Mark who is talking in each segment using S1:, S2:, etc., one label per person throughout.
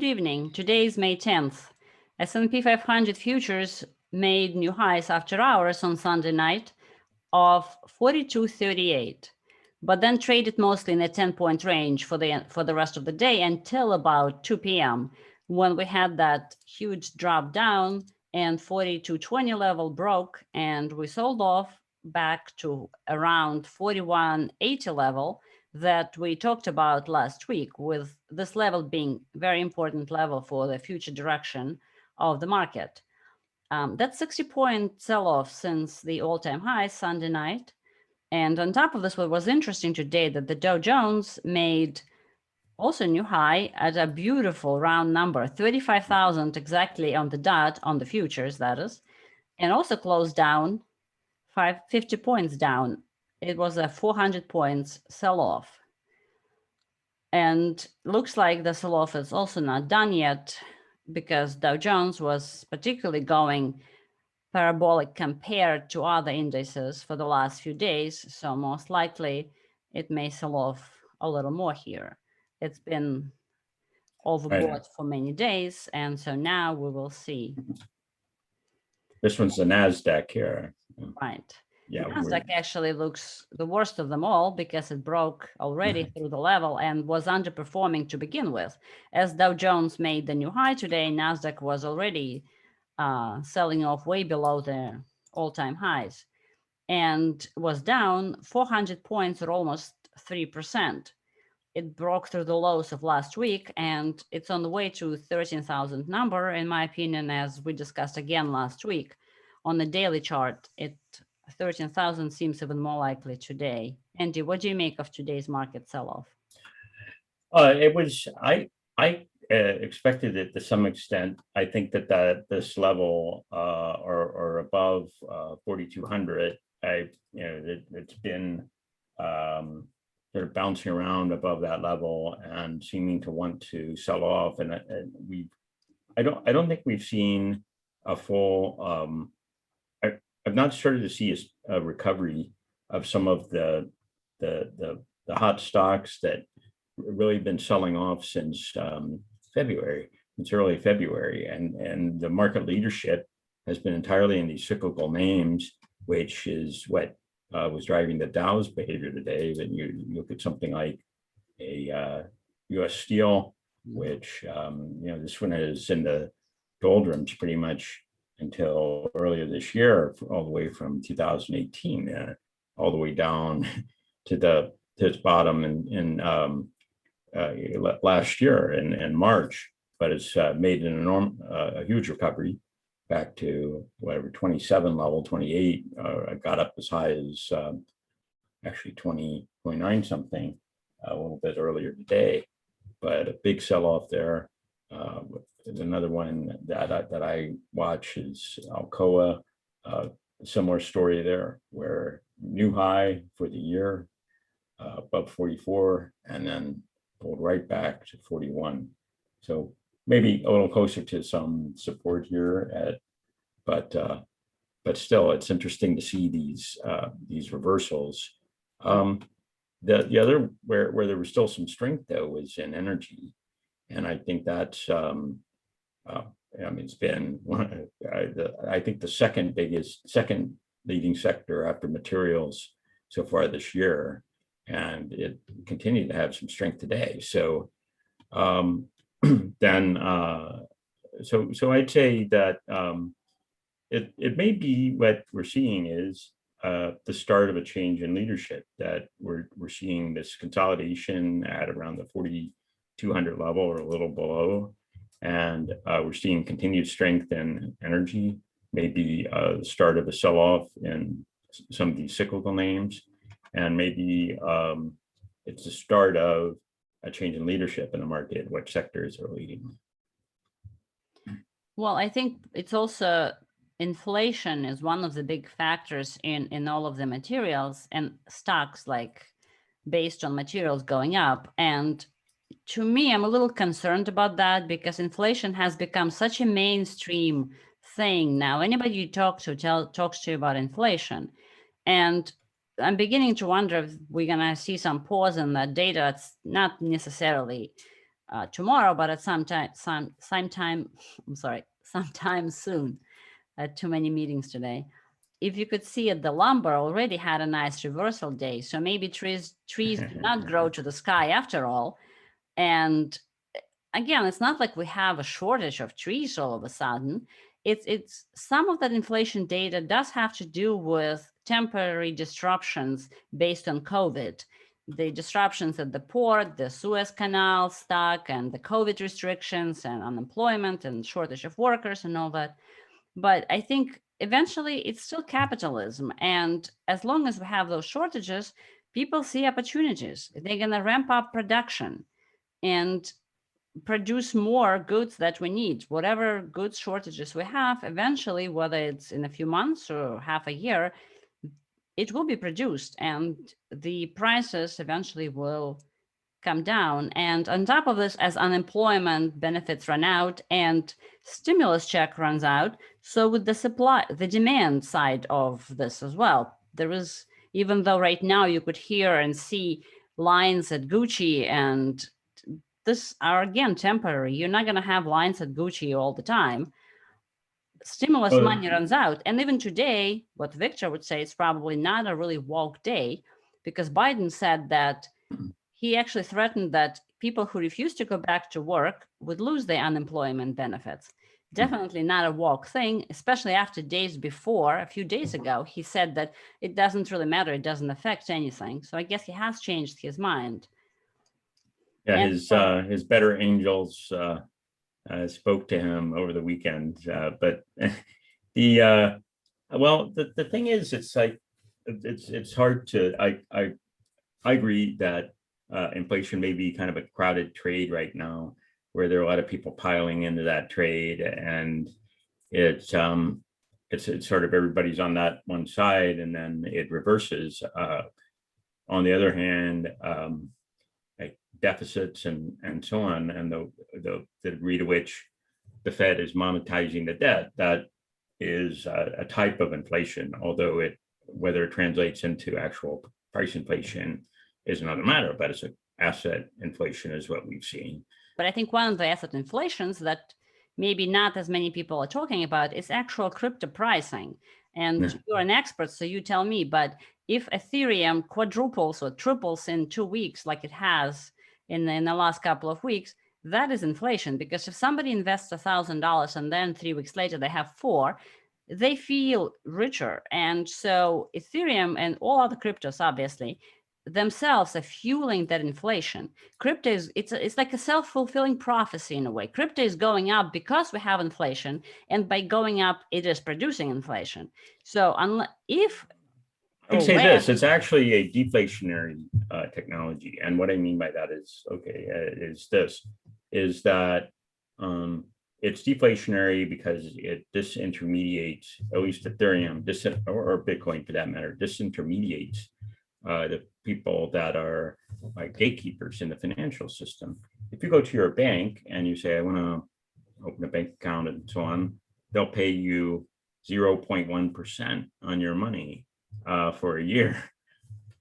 S1: Good evening. Today is May 10th. S&P 500 futures made new highs after hours on Sunday night of 42.38, but then traded mostly in a 10-point range for the rest of the day until about 2 p.m. when we had that huge drop down and 42.20 level broke, and we sold off back to around 41.80 level that we talked about last week, with this level being very important level for the future direction of the market. That's 60-point sell-off since the all-time high Sunday night. And on top of this, what was interesting today that the Dow Jones made also a new high at a beautiful round number, 35,000 exactly on the dot on the futures, that is, and also closed down 50 points down. It was a 400 points sell-off. And looks like the sell-off is also not done yet because Dow Jones was particularly going parabolic compared to other indices for the last few days. So most likely it may sell off a little more here. It's been overbought for many days. And so now we will see.
S2: This one's the NASDAQ here.
S1: Right.
S2: Yeah,
S1: NASDAQ actually looks the worst of them all because it broke already through the level and was underperforming to begin with. As Dow Jones made the new high today, NASDAQ was already selling off way below the all-time highs and was down 400 points or almost 3%. It broke through the lows of last week and it's on the way to 13,000 number, in my opinion, as we discussed again last week. On the daily chart, 13,000 seems even more likely today. Andy, what do you make of today's market sell-off?
S2: It was, I expected it to some extent. I think that this level or above 4,200, it's been sort of bouncing around above that level and seeming to want to sell off. And I don't think we've seen a full. I've not started to see a recovery of some of the hot stocks that really been selling off since February. It's early February, and the market leadership has been entirely in these cyclical names, which is what was driving the Dow's behavior today. Then you look at something like a U.S. Steel, which this one is in the doldrums pretty much until earlier this year, all the way from 2018, all the way down to its bottom in last year in March. But it's made a huge recovery back to whatever 27 level, 28. It got up as high as actually 29 something a little bit earlier today. But a big sell-off there. Another one that I watch is Alcoa. Similar story there, where new high for the year, above 44, and then pulled right back to 41. So maybe a little closer to some support here, but still, it's interesting to see these reversals. The other where there was still some strength though was in energy, and I think that's it's been I think the second leading sector after materials so far this year, and it continued to have some strength today. So then I'd say that it may be what we're seeing is the start of a change in leadership, that we're seeing this consolidation at around the 4,200 level or a little below. And we're seeing continued strength in energy, maybe the start of a sell-off in some of these cyclical names, and maybe it's the start of a change in leadership in the market, what sectors are leading.
S1: Well, I think it's also inflation is one of the big factors in all of the materials and stocks, like based on materials going up. And to me, I'm a little concerned about that because inflation has become such a mainstream thing now. Anybody you talk to talks to you about inflation. And I'm beginning to wonder if we're going to see some pause in that data. It's not necessarily tomorrow, but at sometime soon. Too many meetings today. If you could see it, the lumber already had a nice reversal day. So maybe trees do not grow to the sky after all. And again, it's not like we have a shortage of trees all of a sudden. It's some of that inflation data does have to do with temporary disruptions based on COVID. The disruptions at the port, the Suez Canal stuck, and the COVID restrictions and unemployment and shortage of workers and all that. But I think eventually it's still capitalism. And as long as we have those shortages, people see opportunities. They're going to ramp up production and produce more goods that we need. Whatever goods shortages we have, eventually, whether it's in a few months or half a year, it will be produced and the prices eventually will come down. And on top of this, as unemployment benefits run out and stimulus check runs out, so with the demand side of this as well, there is, even though right now you could hear and see lines at Gucci, and this are again temporary. You're not going to have lines at Gucci all the time. Stimulus money runs out. And even today, what Victor would say is probably not a really woke day, because Biden said that he actually threatened that people who refuse to go back to work would lose their unemployment benefits. Definitely not a woke thing, especially after days before, a few days ago, he said that it doesn't really matter, it doesn't affect anything. So I guess he has changed his mind.
S2: Yeah, his better angels spoke to him over the weekend. But the thing is, it's like it's hard to. I agree that inflation may be kind of a crowded trade right now, where there are a lot of people piling into that trade, and it's sort of everybody's on that one side, and then it reverses. On the other hand, like deficits and so on, and the degree to which the Fed is monetizing the debt, that is a type of inflation, although whether it translates into actual price inflation is another matter, but it's an asset inflation is what we've seen.
S1: But I think one of the asset inflations that maybe not as many people are talking about is actual crypto pricing. And you're an expert, so you tell me, but if Ethereum quadruples or triples in 2 weeks, like it has in the last couple of weeks, that is inflation. Because if somebody invests $1,000 and then 3 weeks later they have 4, they feel richer. And so Ethereum and all other cryptos, obviously, themselves are fueling that inflation. Crypto is it's like a self-fulfilling prophecy in a way. Crypto is going up because we have inflation, and by going up, it is producing inflation. So if
S2: I'd say this, it's actually a deflationary technology. And what I mean by that is, is that it's deflationary because it disintermediates, at least Ethereum, or Bitcoin for that matter, disintermediates the people that are like gatekeepers in the financial system. If you go to your bank and you say, I want to open a bank account and so on, they'll pay you 0.1% on your money for a year.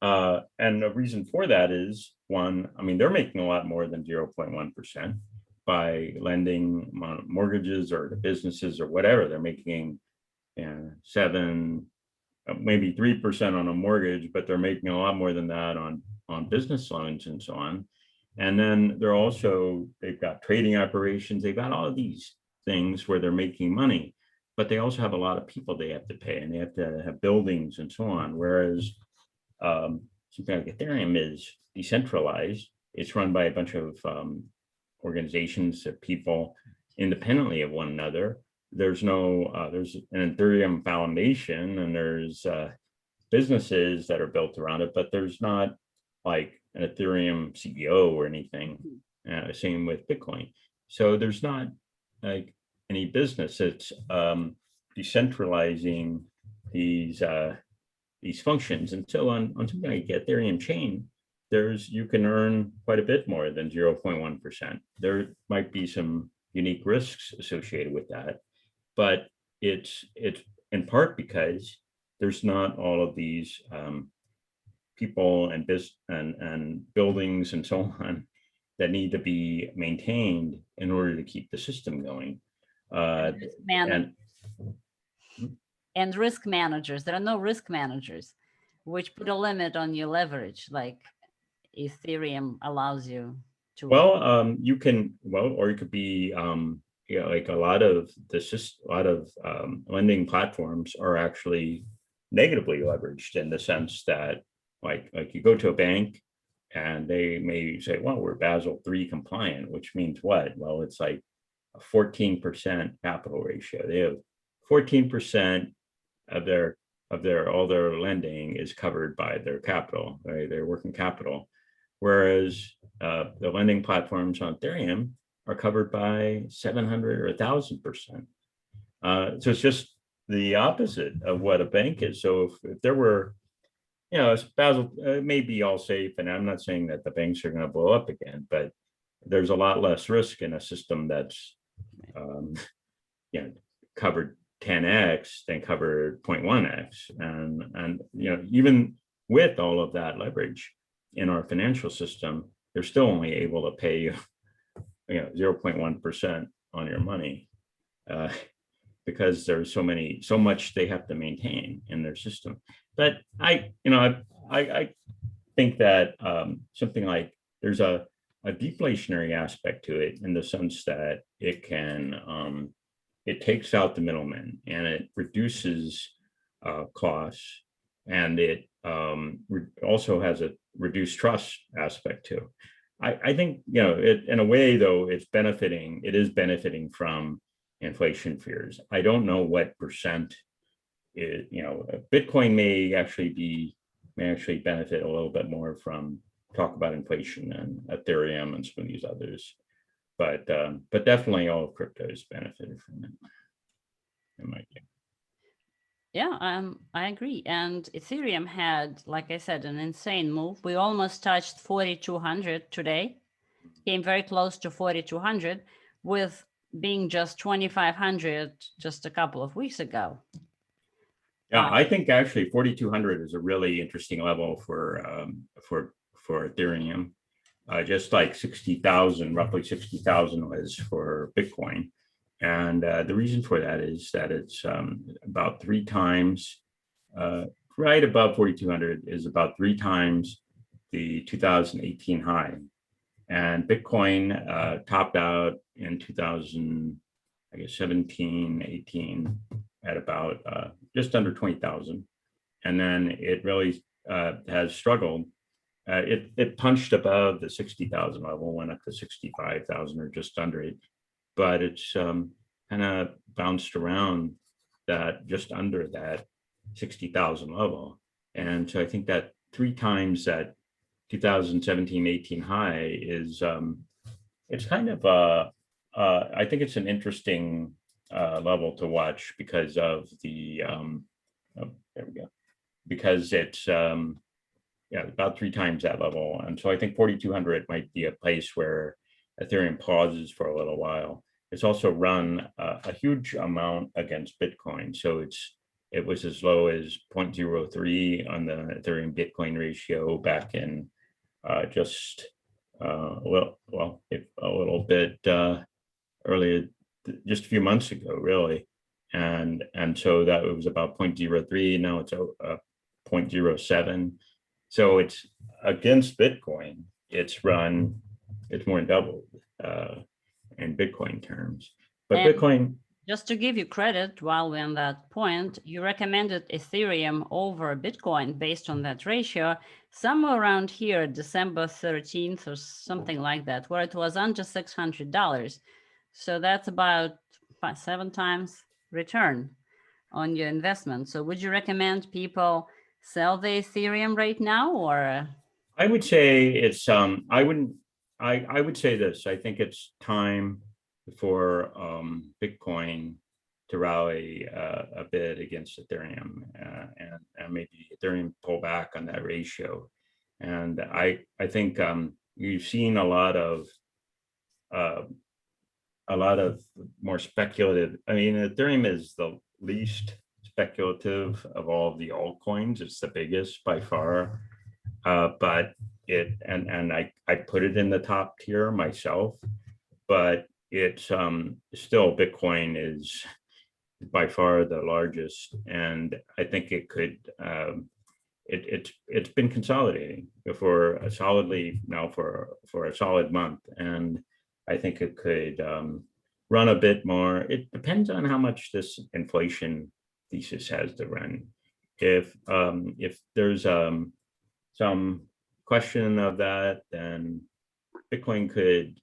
S2: And the reason for that is, one, I mean, they're making a lot more than 0.1% by lending mortgages or the businesses or whatever. They're making 7, maybe 3% on a mortgage, but they're making a lot more than that on business loans and so on. And then they've got trading operations, they've got all of these things where they're making money, but they also have a lot of people they have to pay, and they have to have buildings and so on. Whereas something like Ethereum is decentralized. It's run by a bunch of organizations of people independently of one another. There's there's an Ethereum Foundation, and there's businesses that are built around it, but there's not like an Ethereum CEO or anything. Same with Bitcoin. So there's not like any business. It's decentralizing these functions. And so on something like Ethereum chain, you can earn quite a bit more than 0.1%. There might be some unique risks associated with that, but it's in part because there's not all of these people and buildings and so on that need to be maintained in order to keep the system going.
S1: And risk managers. There are no risk managers, which put a limit on your leverage, like Ethereum allows you to.
S2: Well, you can, or it could be, like a lot of lending platforms are actually negatively leveraged in the sense that, like you go to a bank and they may say, well, we're Basel III compliant, which means what? Well, it's like a 14% capital ratio. They have 14% of all their lending is covered by their capital, right? Their working capital. Whereas the lending platforms on Ethereum are covered by 700 or 1,000%. So it's just the opposite of what a bank is. So if there were, Basel, it may be all safe, and I'm not saying that the banks are going to blow up again, but there's a lot less risk in a system that's covered 10x than covered 0.1x, and even with all of that leverage in our financial system, they're still only able to pay you 0.1% on your money, because there's so much they have to maintain in their system. But I think that something like there's a deflationary aspect to it, in the sense that it can it takes out the middleman and it reduces costs, and it also has a reduced trust aspect too. I think, in a way, though, it is benefiting from inflation fears. I don't know what percent Bitcoin may actually benefit a little bit more from talk about inflation and Ethereum and some of these others, but definitely all of crypto has benefited from it, in my view.
S1: Yeah, I agree. And Ethereum had, like I said, an insane move. We almost touched 4,200 today, came very close to 4,200, with being just 2,500 just a couple of weeks ago.
S2: Yeah, I think actually 4,200 is a really interesting level for Ethereum, just like 60,000, roughly 60,000 was for Bitcoin. And the reason for that is that it's about 3 times, right above 4,200 is about 3 times the 2018 high. And Bitcoin topped out in 2017, 18 at about just under 20,000. And then it really has struggled. It punched above the 60,000 level, went up to 65,000 or just under it. But it's kind of bounced around that, just under that 60,000 level. And so I think that 3 times that 2017-18 high is, it's kind of I think it's an interesting level to watch because of the there we go, because it's about 3 times that level. And so I think 4,200 might be a place where Ethereum pauses for a little while. It's also run a huge amount against Bitcoin. So it was as low as 0.03 on the Ethereum Bitcoin ratio back in just a little bit earlier, just a few months ago, really. And so that was about 0.03. Now it's 0.07. So it's against Bitcoin. It's more than doubled in Bitcoin terms. But and Bitcoin,
S1: just to give you credit, while we're on that point, you recommended Ethereum over Bitcoin based on that ratio, somewhere around here, December 13th or something like that, where it was under $600. So that's about 7 times return on your investment. So would you recommend people sell the Ethereum right now, or?
S2: I would say it's I would say this. I think it's time for Bitcoin to rally a bit against Ethereum, and maybe Ethereum pull back on that ratio. And I think you've seen a lot of more speculative. I mean, Ethereum is the least speculative of all of the altcoins. It's the biggest by far, but and I put it in the top tier myself, but it's still Bitcoin is by far the largest, and I think it could it's been consolidating for a solidly now for a solid month, and I think it could run a bit more. It depends on how much this inflation thesis has to run. If there's some question of that, then Bitcoin could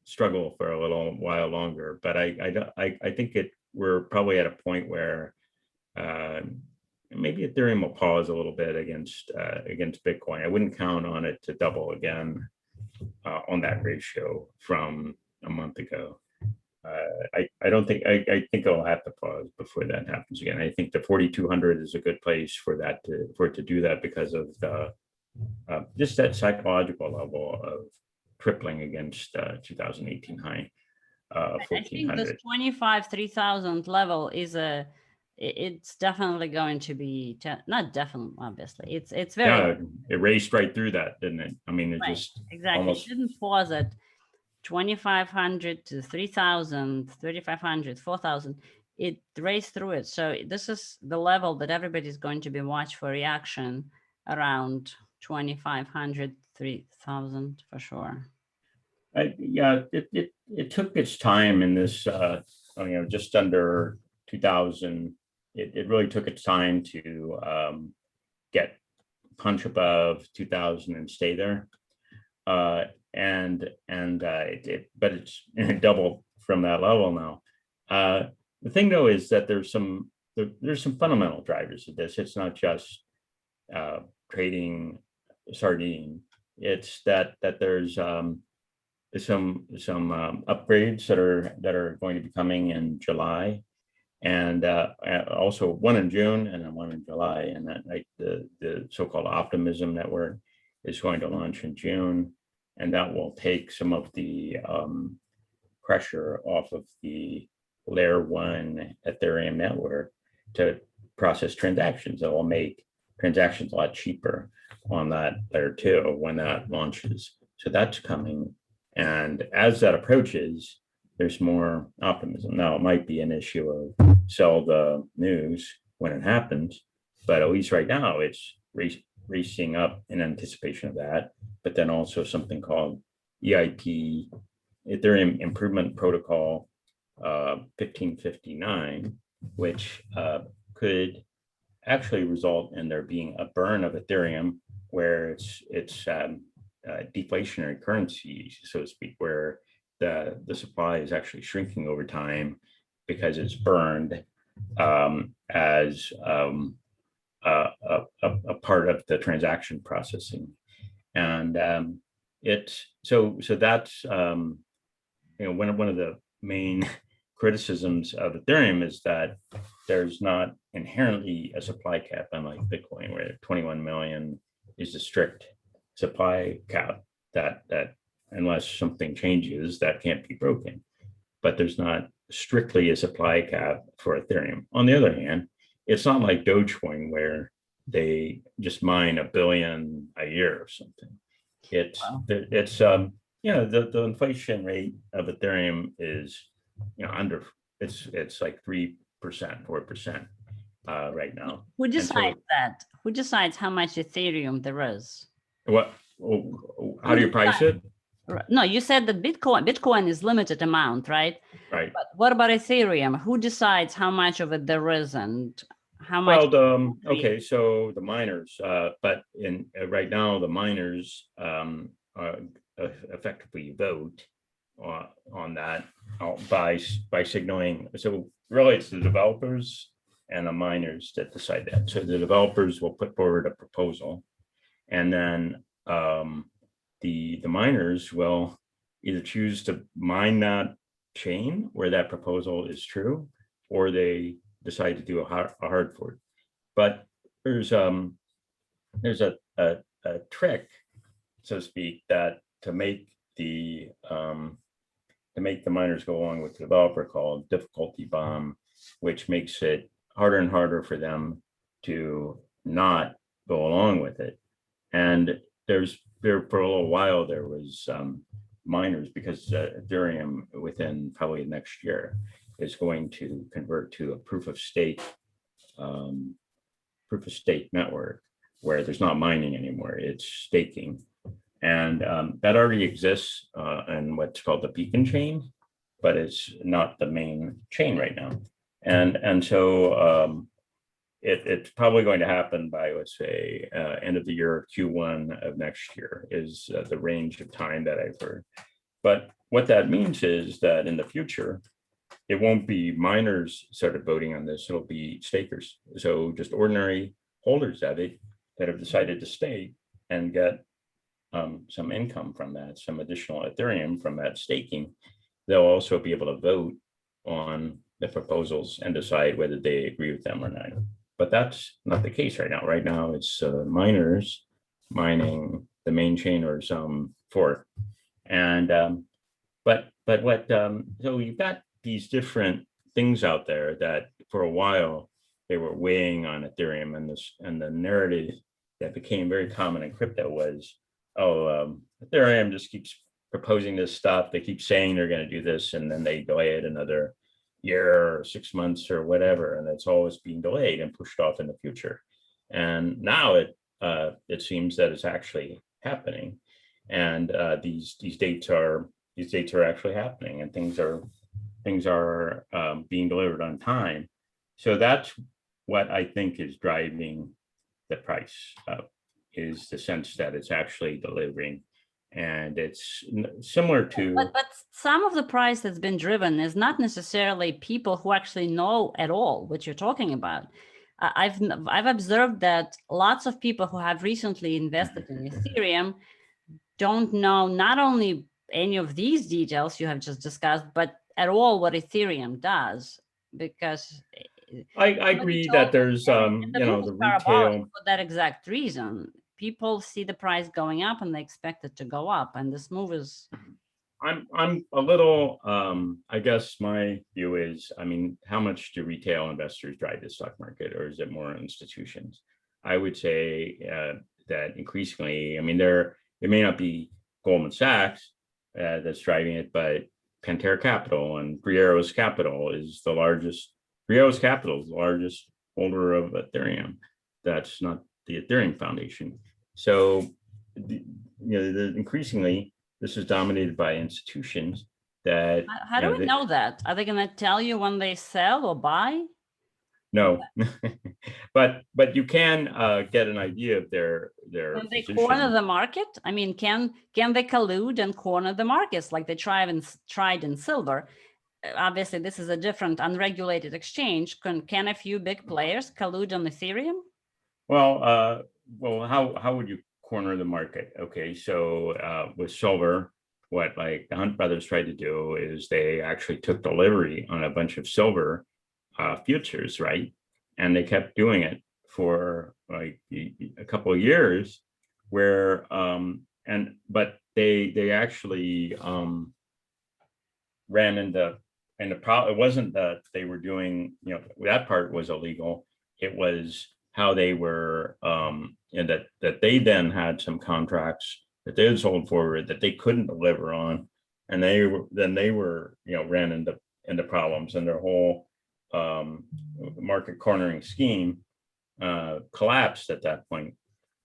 S2: struggle for a little while longer. But I think we're probably at a point where maybe Ethereum will pause a little bit against Bitcoin. I wouldn't count on it to double again on that ratio from a month ago. I don't think I think it'll have to pause before that happens again. I think the 4,200 is a good place for it to do that because of the just that psychological level of tripling against 2018 high.
S1: I think this 3,000 level is it's definitely going to be not definitely, obviously it's very
S2: it raced right through that, didn't it? I mean, it
S1: right,
S2: just
S1: exactly
S2: almost
S1: it didn't pause at 2,500 to 3,000, 3,500, 4,000. It raced through it. So this is the level that everybody's going to be watch for reaction around 2,500, 3,000 for sure.
S2: Yeah, it took its time in this, just under 2,000. It really took its time to get punch above 2,000 and stay there. But it's doubled from that level now. The thing though is that there's some fundamental drivers of this. It's not just trading sardine. It's that there's some upgrades that are going to be coming in July, and also one in June and then one in July, and that the so-called optimism network is going to launch in June, and that will take some of the pressure off of the layer 1 Ethereum network to process transactions. That will make transactions a lot cheaper on that layer 2 when that launches. So that's coming. And as that approaches, there's more optimism. Now, it might be an issue of sell the news when it happens, but at least right now it's racing up in anticipation of that. But then also something called EIP, Ethereum Improvement Protocol 1559, which could actually result in there being a burn of Ethereum where it's deflationary currency, so to speak, where the supply is actually shrinking over time because it's burned as a part of the transaction processing. And so that's one of the main criticisms of Ethereum is that there's not inherently a supply cap, unlike Bitcoin, where 21 million is a strict supply cap that unless something changes, that can't be broken. But there's not strictly a supply cap for Ethereum. On the other hand, it's not like Dogecoin where they just mine 1 billion a year or something. It's wow. The inflation rate of Ethereum is under it's like 3%, 4% right now.
S1: Who decides that? Who decides how much Ethereum there is?
S2: What? How do you price it?
S1: No, you said that Bitcoin is limited amount, right?
S2: Right.
S1: But what about Ethereum? Who decides how much of it there is and how much?
S2: Well, okay, so the miners, but right now the miners effectively vote on that by signaling. So really, it's the developers and the miners that decide that. So the developers will put forward a proposal, and then the miners will either choose to mine that chain where that proposal is true, or they decide to do a hard fork. But there's a trick, so to speak, that to make the miners go along with the developer called difficulty bomb, which makes it harder and harder for them to not go along with it. And there for a little while, there was miners, because Ethereum within probably next year is going to convert to a proof of stake network, where there's not mining anymore, it's staking. And that already exists in what's called the beacon chain, but it's not the main chain right now. And so it's probably going to happen by, let's say, end of the year, Q1 of next year is the range of time that I've heard. But what that means is that in the future, it won't be miners started voting on this, it'll be stakers. So just ordinary holders of it that have decided to stake and get some income from that, some additional Ethereum from that staking. They'll also be able to vote on the proposals and decide whether they agree with them or not. But that's not the case right now. Right now, it's miners mining the main chain or some fork. And but what so you've got these different things out there that for a while they were weighing on Ethereum, and the narrative that became very common in crypto was, Ethereum just keeps proposing this stuff. They keep saying they're going to do this, and then they delay it another year or 6 months or whatever, and it's always being delayed and pushed off in the future. And now it seems that it's actually happening, and these dates are actually happening, and things are being delivered on time. So that's what I think is driving the price up, is the sense that it's actually delivering. And it's similar to,
S1: but some of the price that's been driven is not necessarily people who actually know at all what you're talking about. I've observed that lots of people who have recently invested in Ethereum don't know not only any of these details you have just discussed, but at all what Ethereum does, because
S2: I agree that there's the retail,
S1: for that exact reason. People see the price going up and they expect it to go up, and this move is.
S2: I'm a little, I guess my view is, I mean, how much do retail investors drive the stock market, or is it more institutions? I would say that increasingly, I mean, it may not be Goldman Sachs that's driving it, but Pantera Capital and Brieros Capital is the largest. Brieros Capital is the largest holder of Ethereum. That's not the Ethereum Foundation. So, increasingly, this is dominated by institutions that.
S1: How do we know that? Are they going to tell you when they sell or buy?
S2: No, but you can get an idea of their.
S1: Can they corner the market? I mean, can they collude and corner the markets like they tried in silver? Obviously, this is a different unregulated exchange. Can a few big players collude on Ethereum?
S2: Well, how would you corner the market? Okay, so with silver, what like the Hunt brothers tried to do is they actually took delivery on a bunch of silver futures, right? And they kept doing it for like a couple of years, where but they actually ran into. And it wasn't that they were doing, that part was illegal. It was how they were, and that they then had some contracts that they had sold forward that they couldn't deliver on, and they were ran into problems, and their whole market cornering scheme collapsed at that point.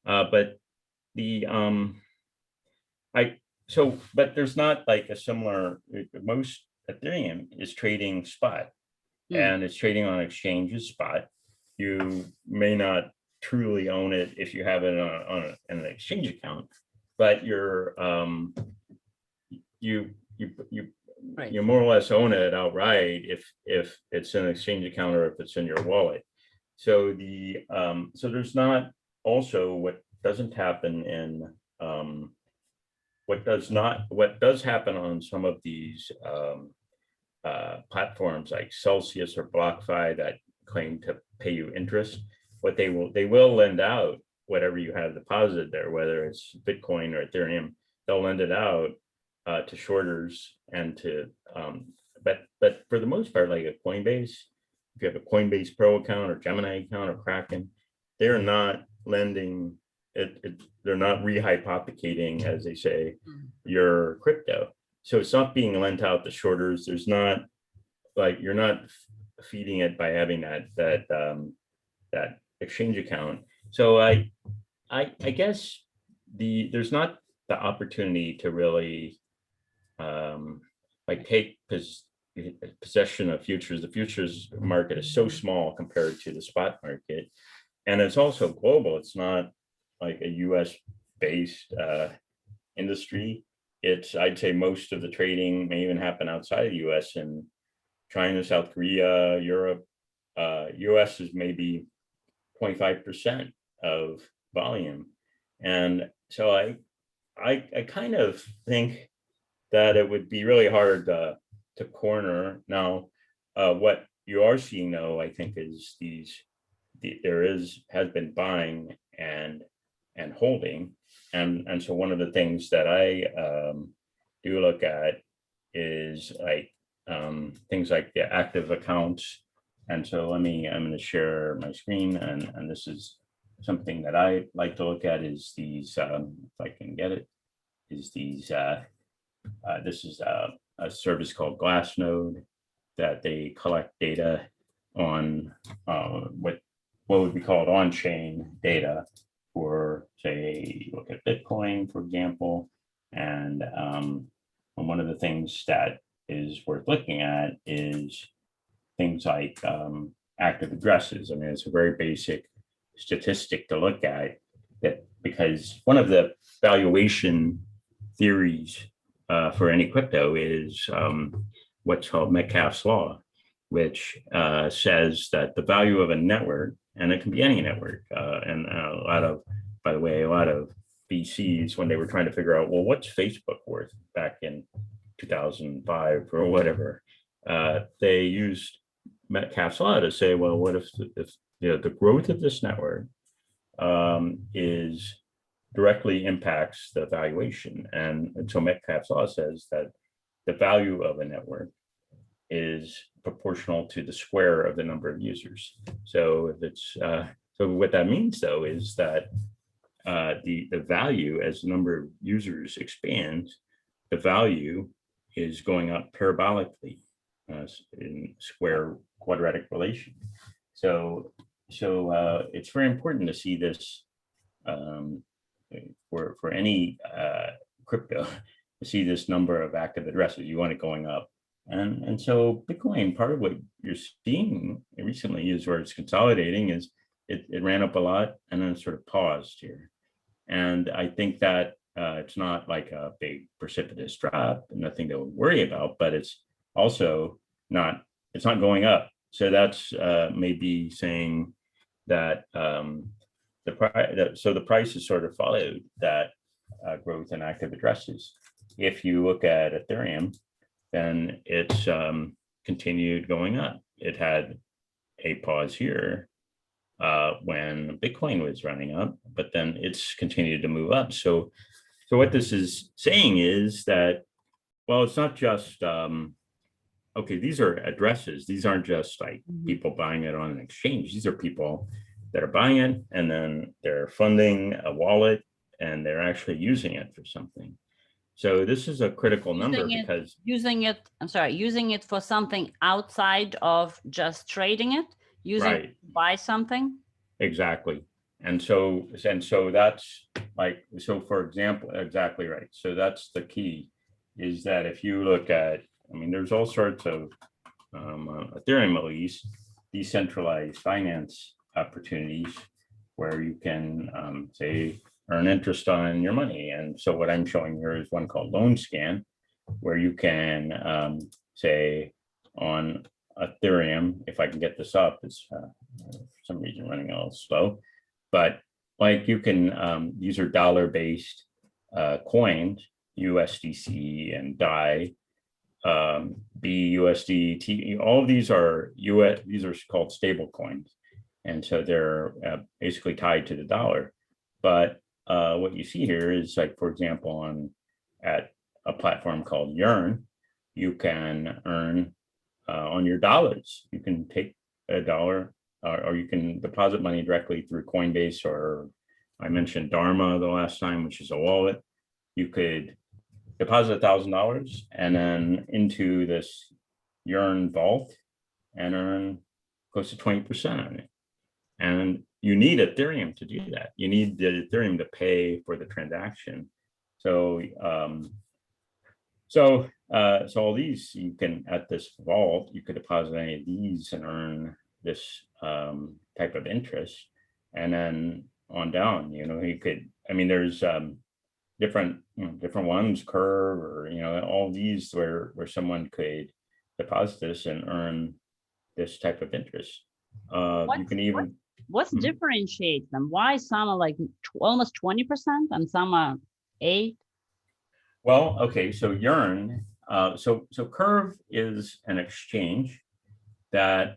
S2: But but there's not like a similar, most Ethereum is trading spot, and it's trading on exchanges spot. You may not truly own it if you have it on an exchange account, but you more or less own it outright if it's an exchange account or if it's in your wallet. So so there's not also what doesn't happen in what does happen on some of these platforms like Celsius or BlockFi that claim to pay you interest. What they will lend out whatever you have deposited there, whether it's Bitcoin or Ethereum, they'll lend it out to shorters and to but for the most part, like a Coinbase, if you have a Coinbase Pro account or Gemini account or Kraken, they're not lending they're not rehypothecating, as they say, your crypto. So it's not being lent out to shorters. There's not like you're not feeding it by having that exchange account. So I guess there's not the opportunity to really like take possession of futures. The futures market is so small compared to the spot market, and it's also global. It's not like a US based industry. It's, I'd say most of the trading may even happen outside of the US, in China, South Korea, Europe. US is maybe 25% of volume. And so I kind of think that it would be really hard to corner. Now, what you are seeing though, I think, is has been buying and holding. And so one of the things that I do look at is like things like the active accounts. And so I'm going to share my screen, and this is something that I like to look at is these, if I can get it, is these, this is a service called Glassnode that they collect data on what would be called on-chain data for, say, look at Bitcoin, for example. And one of the things that is worth looking at is things like active addresses. I mean, it's a very basic statistic to look at, that because one of the valuation theories for any crypto is what's called Metcalfe's law, which says that the value of a network, and it can be any network, and a lot of, by the way, a lot of VCs, when they were trying to figure out, well, what's Facebook worth back in 2005 or whatever, they used Metcalfe's law to say, well, what if you know, the growth of this network is directly impacts the valuation. And so Metcalfe's law says that the value of a network is proportional to the square of the number of users. So if it's so what that means though is that the value, as the number of users expands, the value is going up parabolically in square quadratic relation. So it's very important to see this for any crypto, to see this number of active addresses. You want it going up. And so Bitcoin, part of what you're seeing recently is where it's consolidating is it ran up a lot and then it sort of paused here. And I think that it's not like a big precipitous drop, nothing to worry about, but it's also not, it's not going up. So that's maybe saying that the price has sort of followed that growth in active addresses. If you look at Ethereum, then it's continued going up. It had a pause here when Bitcoin was running up, but then it's continued to move up. So what this is saying is that, well, it's not just, okay, these are addresses. These aren't just like people buying it on an exchange. These are people that are buying it and then they're funding a wallet and they're actually using it for something. So this is a critical number because
S1: using it for something outside of just trading it, using it to buy something.
S2: Exactly. And so that's like, so for example, exactly right. So that's the key, is that if you look at, I mean, there's all sorts of Ethereum, at least, decentralized finance opportunities where you can say earn interest on your money. And so what I'm showing here is one called loanscan, where you can say on Ethereum, if I can get this up, it's for some reason running a little slow, but like you can use your dollar-based coins, USDC and DAI, BUSD, all of these are these are called stable coins. And so they're basically tied to the dollar. But what you see here is, like, for example, at a platform called Yearn, you can earn on your dollars. You can take a dollar or you can deposit money directly through Coinbase or I mentioned Dharma the last time, which is a wallet. You could deposit $1,000 and then into this Yearn vault and earn close to 20% on it. And you need Ethereum to do that. You need the Ethereum to pay for the transaction. So, so all these, you can, at this vault, you could deposit any of these and earn this type of interest. And then on down, you could, I mean, there's different ones, Curve, or, all these where someone could deposit this and earn this type of interest. You can even.
S1: What differentiates them? Why some are like almost 20% and some are 8%?
S2: Well, okay, so Yearn, so Curve is an exchange that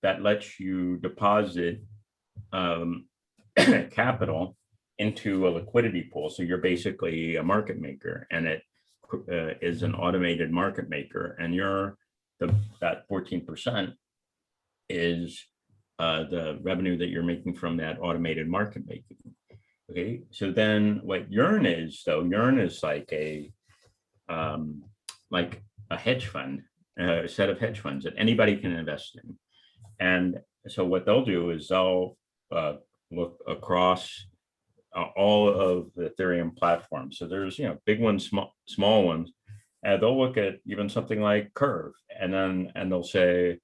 S2: lets you deposit capital into a liquidity pool. So you're basically a market maker, and it is an automated market maker, and that 14% is the revenue that you're making from that automated market making. Okay, so then what Yearn is, though, Yearn is like a hedge fund, a set of hedge funds that anybody can invest in. And so what they'll do is they'll look across all of the Ethereum platforms. So there's big ones, small ones, and they'll look at even something like Curve, and they'll say,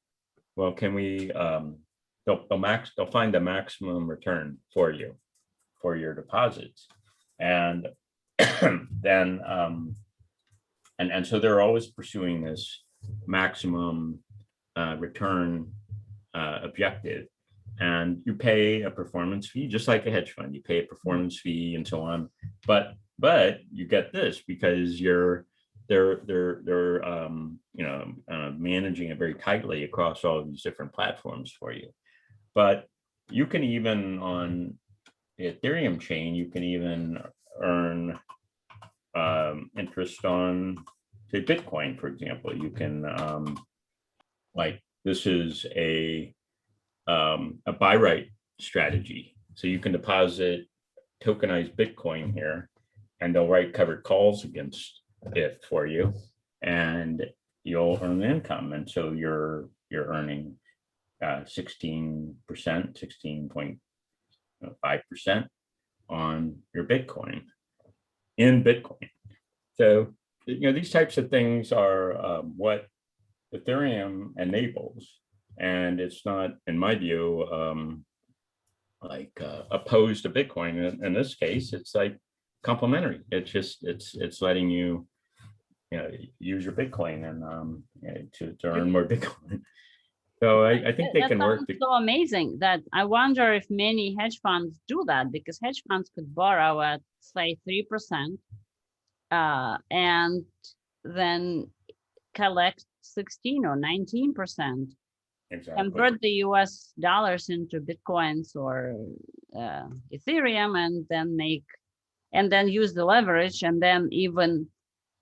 S2: well, can we? They'll find the maximum return for you for your deposits, and then and so they're always pursuing this maximum return objective. And you pay a performance fee, just like a hedge fund. You pay a performance fee and so on, but you get this because they're managing it very tightly across all of these different platforms for you. But you can even, on the Ethereum chain, you can even earn interest on, say, Bitcoin, for example. You can this is a buy right strategy. So you can deposit tokenized Bitcoin here, and they'll write covered calls against it for you, and you'll earn income. And so you're earning 16%, 16.5% on your Bitcoin in Bitcoin. So these types of things are what Ethereum enables. And it's not, in my view, opposed to Bitcoin. In this case, it's like complementary. It's just it's letting you use your Bitcoin and to earn more Bitcoin. So I think they can work.
S1: So amazing that I wonder if many hedge funds do that, because hedge funds could borrow at, say, 3% and then collect 16 or 19%.
S2: Exactly.
S1: Convert the US dollars into Bitcoins or Ethereum, and then use the leverage, and then even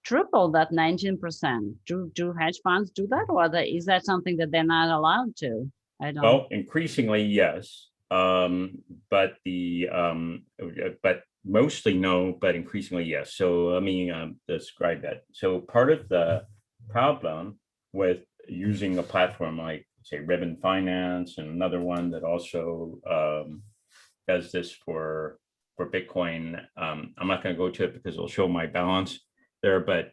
S1: triple that 19%. Do hedge funds do that, or is that something that they're not allowed to? I don't.
S2: Well, increasingly, yes, but mostly no, but increasingly yes. So let me describe that. So part of the problem with using a platform like, say, Ribbon Finance, and another one that also does this for Bitcoin. I'm not going to go to it because it'll show my balance there, but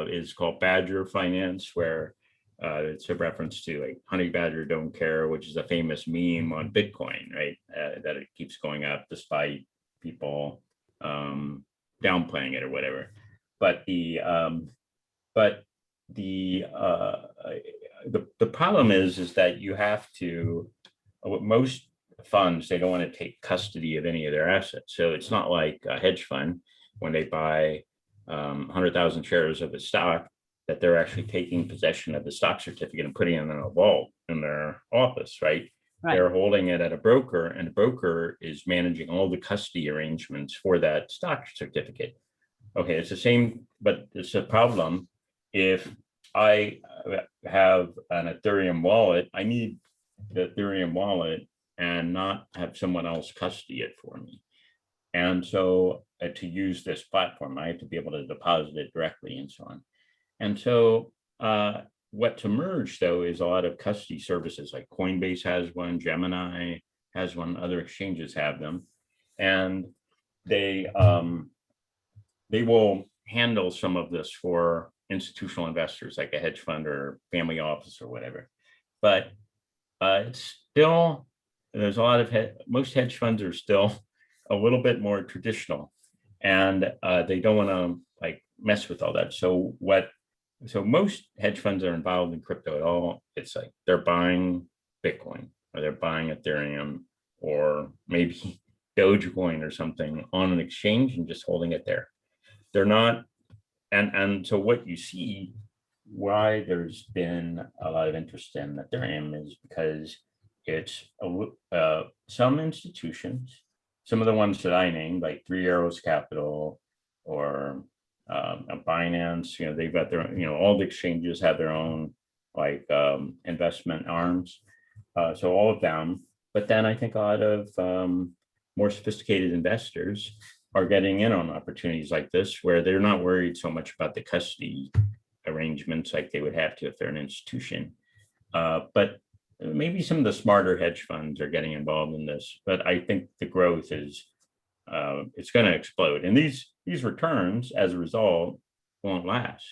S2: is called Badger Finance, where it's a reference to like Honey Badger Don't Care, which is a famous meme on Bitcoin, right? That it keeps going up despite people downplaying it or whatever. But the problem is that you have to, most funds, they don't want to take custody of any of their assets. So it's not like a hedge fund when they buy 100,000 shares of a stock, that they're actually taking possession of the stock certificate and putting it in a vault in their office, right? They're holding it at a broker, and the broker is managing all the custody arrangements for that stock certificate. Okay, it's the same, but it's a problem. If I have an Ethereum wallet, I need the Ethereum wallet and not have someone else custody it for me. And so to use this platform, I have to be able to deposit it directly and so on. And so what's emerged, though, is a lot of custody services, like Coinbase has one, Gemini has one, other exchanges have them. And they will handle some of this for institutional investors, like a hedge fund or family office or whatever. But it's still, there's a lot of, most hedge funds are still a little bit more traditional, and they don't want to like mess with all that. So most hedge funds are involved in crypto at all. It's like they're buying Bitcoin or they're buying Ethereum or maybe Dogecoin or something on an exchange and just holding it there. They're not, and so what you see, why there's been a lot of interest in Ethereum is because it's some institutions, some of the ones that I named, like Three Arrows Capital or Binance, they've got their, all the exchanges have their own like investment arms. So all of them, but then I think a lot of more sophisticated investors are getting in on opportunities like this, where they're not worried so much about the custody arrangements like they would have to if they're an institution. But maybe some of the smarter hedge funds are getting involved in this, but I think the growth is, it's going to explode. And these returns as a result won't last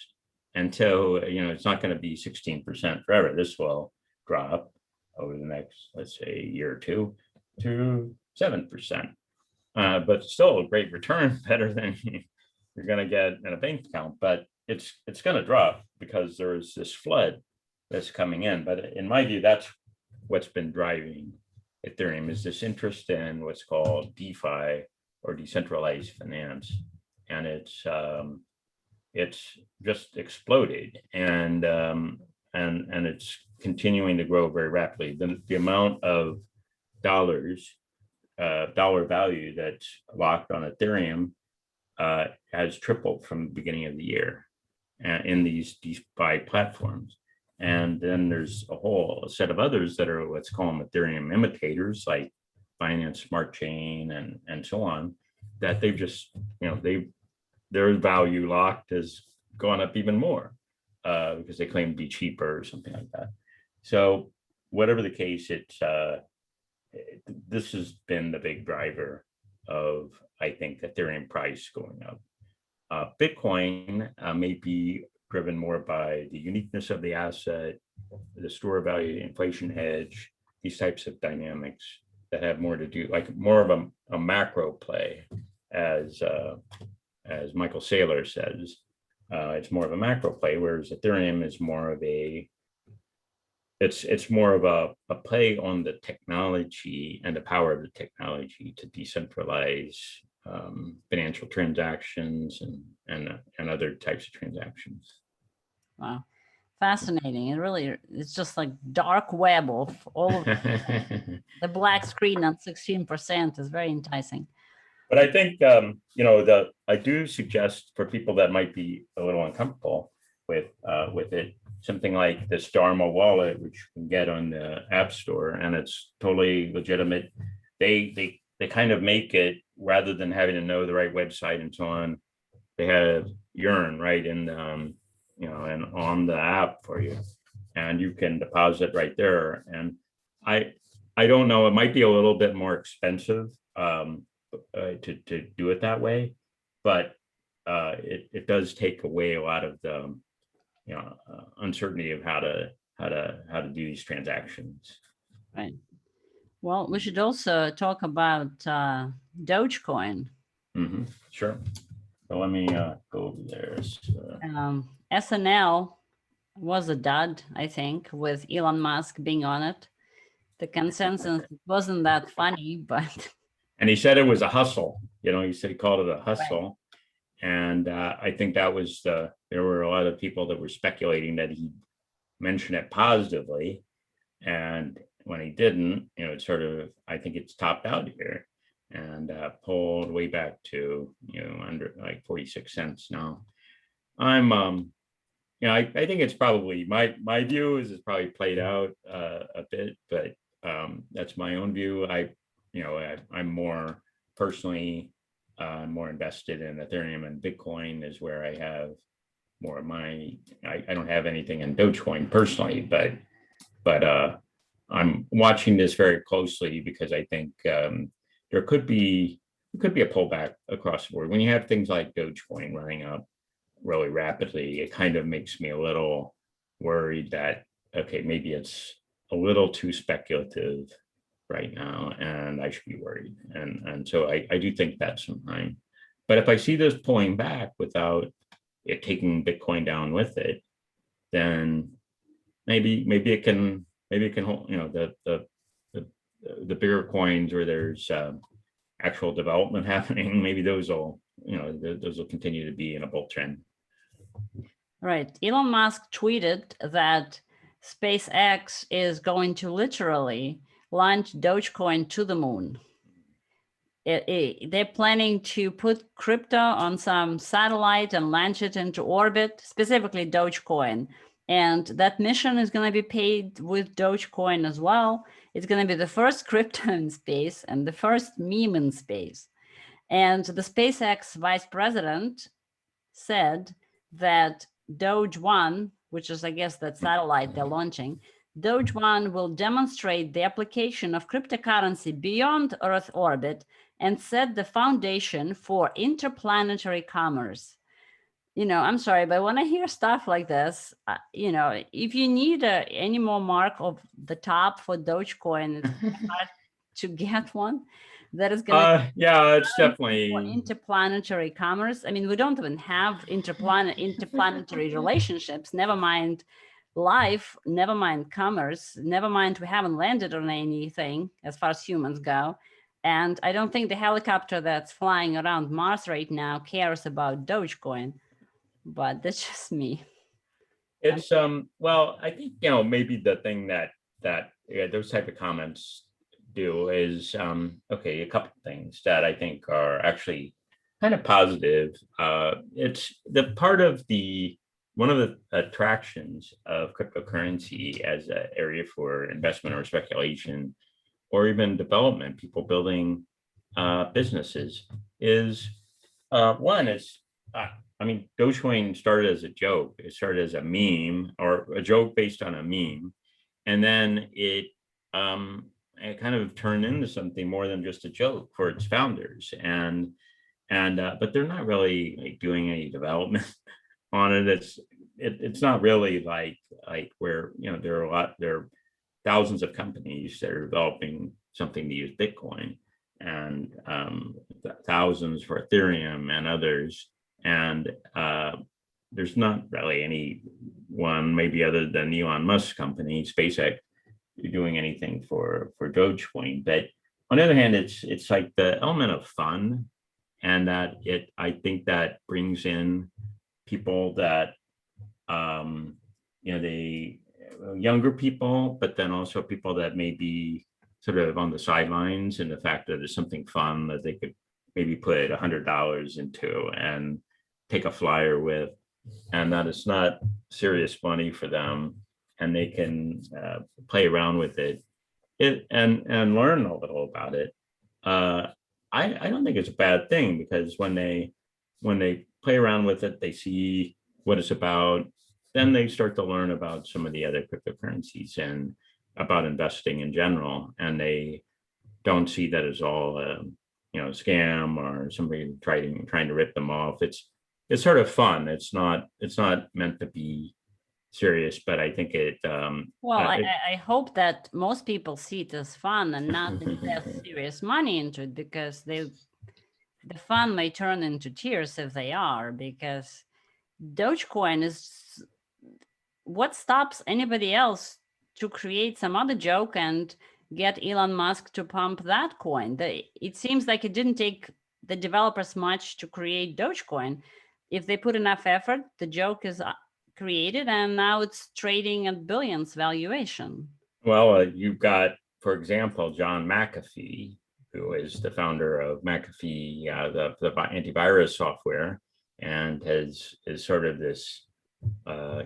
S2: until, it's not going to be 16% forever. This will drop over the next, let's say, year or two to 7%. But still a great return, better than you're going to get in a bank account. But it's going to drop because there's this flood that's coming in. But in my view, that's what's been driving Ethereum, is this interest in what's called DeFi, or decentralized finance, and it's just exploded, and it's continuing to grow very rapidly. The amount of dollar value that's locked on Ethereum has tripled from the beginning of the year in these DeFi platforms. And then there's a whole set of others that are, let's call them Ethereum imitators, like Binance Smart Chain and so on, that they've just, their value locked has gone up even more because they claim to be cheaper or something like that. So whatever the case, this has been the big driver of, I think, Ethereum price going up. Bitcoin may be driven more by the uniqueness of the asset, the store value, inflation hedge, these types of dynamics that have more to do, like more of a macro play, as Michael Saylor says. It's more of a macro play, whereas Ethereum is more of it's more of a play on the technology and the power of the technology to decentralize financial transactions and other types of transactions.
S1: Wow, fascinating. It's just like dark web of all of the black screen at 16% is very enticing.
S2: But I think, I do suggest for people that might be a little uncomfortable with it, something like this Dharma wallet, which you can get on the App Store, and it's totally legitimate. They kind of make it, rather than having to know the right website and so on, they have Yearn right in and on the app for you, and you can deposit right there. And I don't know, it might be a little bit more expensive to do it that way, but it does take away a lot of the uncertainty of how to do these transactions.
S1: Right. Well, we should also talk about Dogecoin.
S2: Mm-hmm. Sure. So let me go over there.
S1: SNL was a dud, I think, with Elon Musk being on it. The consensus wasn't that funny, but...
S2: And he said it was a hustle. He said he called it a hustle. Right. And I think that was there were a lot of people that were speculating that he mentioned it positively. And when he didn't, it sort of, I think it's topped out here and pulled way back to, under like 46 cents now. I'm, I think it's probably, my view is it's probably played out a bit, but that's my own view. I'm more personally I'm more invested in Ethereum, and Bitcoin is where I have more of my, I don't have anything in Dogecoin personally, but I'm watching this very closely because I think there could be a pullback across the board. When you have things like Dogecoin running up really rapidly, it kind of makes me a little worried that, okay, maybe it's a little too speculative right now, and I should be worried. And so I do think that's some time. But if I see this pulling back without it taking Bitcoin down with it, then maybe it can hold, the bigger coins where there's actual development happening. Maybe those will continue to be in a bull trend.
S1: Right. Elon Musk tweeted that SpaceX is going to literally launch Dogecoin to the moon. They're planning to put crypto on some satellite and launch it into orbit, specifically Dogecoin. And that mission is going to be paid with Dogecoin as well. It's going to be the first crypto in space and the first meme in space. And the SpaceX vice president said that Doge 1, which is, I guess, that satellite they're launching, Doge 1 will demonstrate the application of cryptocurrency beyond Earth orbit and set the foundation for interplanetary commerce. I'm sorry, but when I hear stuff like this, if you need any more mark of the top for Dogecoin, it's hard to get one that is going to
S2: yeah, it's definitely
S1: interplanetary commerce. I mean, we don't even have interplanetary relationships, never mind life, never mind commerce, never mind we haven't landed on anything as far as humans go. And I don't think the helicopter that's flying around Mars right now cares about Dogecoin, but that's just me.
S2: It's well, I think maybe the thing that those type of comments do is okay, a couple of things that I think are actually kind of positive. It's the part of one of the attractions of cryptocurrency as an area for investment or speculation or even development, people building businesses, is one is I mean, Dogecoin started as a joke. It started as a meme or a joke based on a meme, and then it kind of turned into something more than just a joke for its founders. But they're not really like doing any development on it. It's not really like where there are thousands of companies that are developing something to use Bitcoin, and thousands for Ethereum and others. And there's not really any one, maybe other than Elon Musk's company, SpaceX, doing anything for Dogecoin. But on the other hand, it's like the element of fun, and that I think that brings in people that the younger people, but then also people that may be sort of on the sidelines, and the fact that there's something fun that they could maybe put $100 into and take a flyer with, and that it's not serious money for them, and they can play around with it and learn a little about it. I don't think it's a bad thing, because when they play around with it, they see what it's about, then they start to learn about some of the other cryptocurrencies and about investing in general, and they don't see that as all a scam or somebody trying to rip them off. It's sort of fun. It's not meant to be serious, but I think it.
S1: I hope that most people see it as fun and not invest serious money into it, because the fun may turn into tears if they are, because Dogecoin is what stops anybody else to create some other joke and get Elon Musk to pump that coin. It seems like it didn't take the developers much to create Dogecoin. If they put enough effort, the joke is created, and now it's trading at billions valuation.
S2: Well, you've got, for example, John McAfee, who is the founder of McAfee, the antivirus software, and is sort of this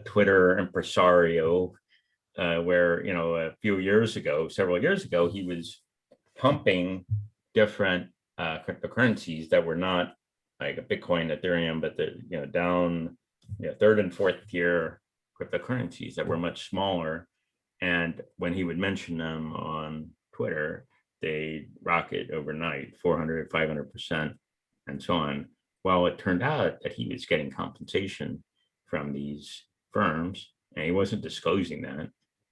S2: Twitter impresario, where several years ago, he was pumping different cryptocurrencies that were not like a Bitcoin, Ethereum, but the down third and fourth tier cryptocurrencies that were much smaller. And when he would mention them on Twitter, they rocket overnight, 400, 500%, and so on. Well, it turned out that he was getting compensation from these firms, and he wasn't disclosing that.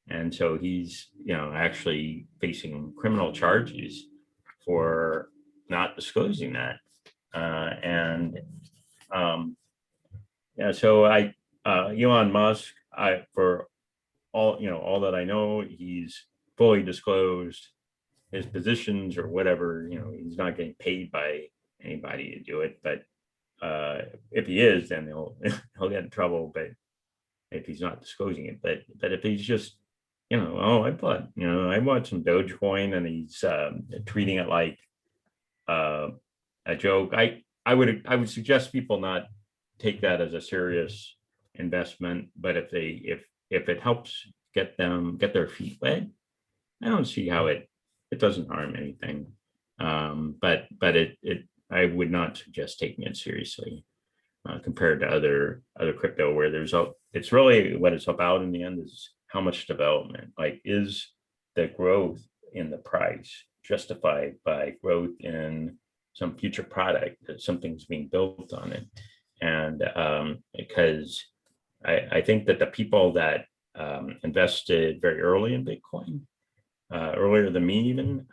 S2: And so he's, actually facing criminal charges for not disclosing that. So Elon Musk, for all that I know, he's fully disclosed his positions or whatever. He's not getting paid by anybody to do it. But if he is, then he'll get in trouble. But if he's not disclosing it, but if he's just I bought some Dogecoin, and he's treating it like a joke. I would suggest people not take that as a serious investment. But if it helps get their feet wet, I don't see how it doesn't harm anything. But I would not suggest taking it seriously compared to other crypto, where it's really what it's about in the end is how much development. Like, is the growth in the price justified by growth in some future product that something's being built on it? And because I think that the people that invested very early in Bitcoin, earlier than me even,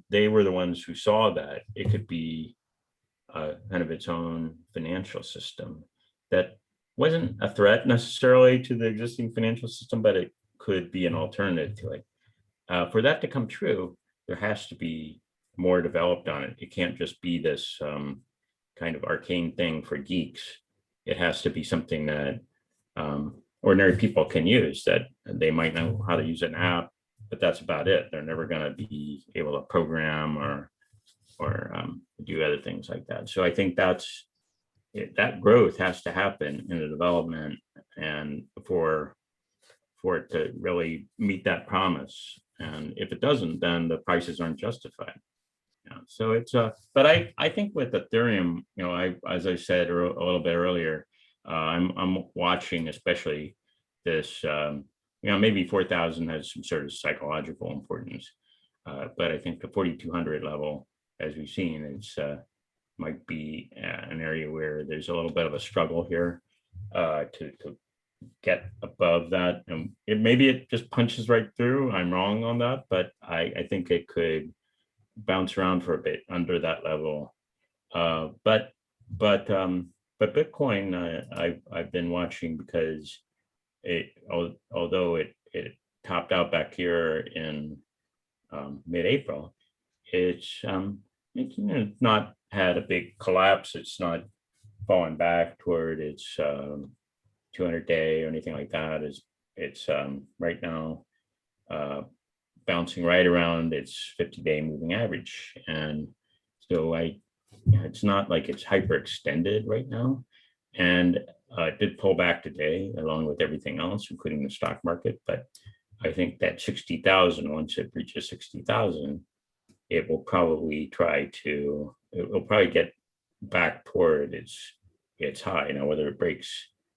S2: they were the ones who saw that it could be kind of its own financial system that wasn't a threat necessarily to the existing financial system, but it could be an alternative to it. For that to come true, there has to be more developed on it. It can't just be this kind of arcane thing for geeks. It has to be something that ordinary people can use, that they might know how to use an app, but that's about it. They're never going to be able to program or do other things like that. So I think that growth has to happen in the development, and for it to really meet that promise. And if it doesn't, then the prices aren't justified. So it's but I think with Ethereum, as I said a little bit earlier, I'm watching especially this. Maybe 4,000 has some sort of psychological importance, but I think the 4,200 level, as we've seen, it's might be an area where there's a little bit of a struggle here to get above that, and maybe it just punches right through. I'm wrong on that, but I think it could bounce around for a bit under that level. But Bitcoin, I've been watching because although it topped out back here in mid-April, it's not had a big collapse. It's not fallen back toward its 200-day or anything like that. It's right now bouncing right around its 50-day moving average, and so it's not like it's hyperextended right now, and it did pull back today along with everything else, including the stock market. But I think that 60,000, once it reaches 60,000, it will probably get back toward its high. Now, whether it breaks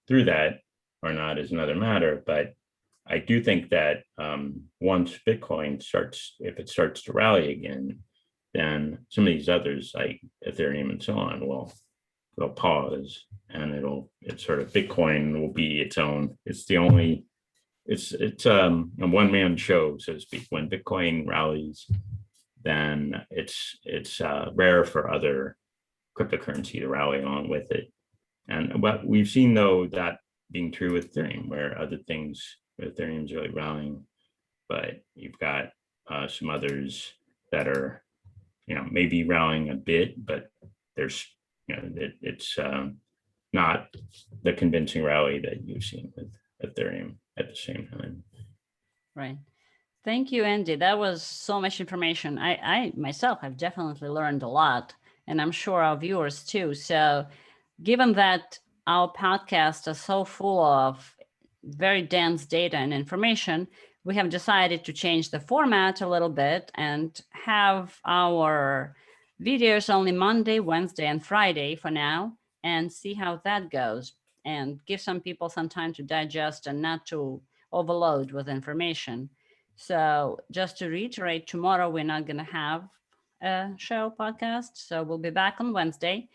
S2: through that or not is another matter, but I do think that once Bitcoin if it starts to rally again, then some of these others like Ethereum and so on will pause, and it's sort of, Bitcoin will be its own. It's a one-man show, so to speak. When Bitcoin rallies, then it's rare for other cryptocurrency to rally along with it. And but we've seen, though, that being true with Ethereum, where other things, Ethereum's really rallying, but you've got some others that are, maybe rallying a bit, but there's, it's not the convincing rally that you've seen with Ethereum at the same time.
S1: Right. Thank you, Andy. That was so much information. I myself have definitely learned a lot, and I'm sure our viewers too. So given that our podcasts are so full of very dense data and information, we have decided to change the format a little bit and have our Videos only Monday, Wednesday, and Friday for now, and see how that goes, and give some people some time to digest and not to overload with information. So just to reiterate, tomorrow we're not going to have a show podcast. So we'll be back on Wednesday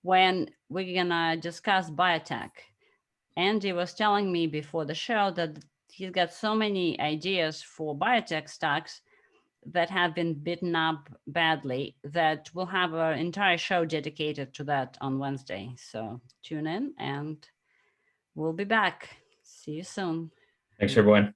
S1: when we're going to discuss biotech. Andy was telling me before the show that he's got so many ideas for biotech stocks that have been beaten up badly that we'll have an entire show dedicated to that on Wednesday. So tune in and we'll be back. See you soon.
S2: Thanks, everyone.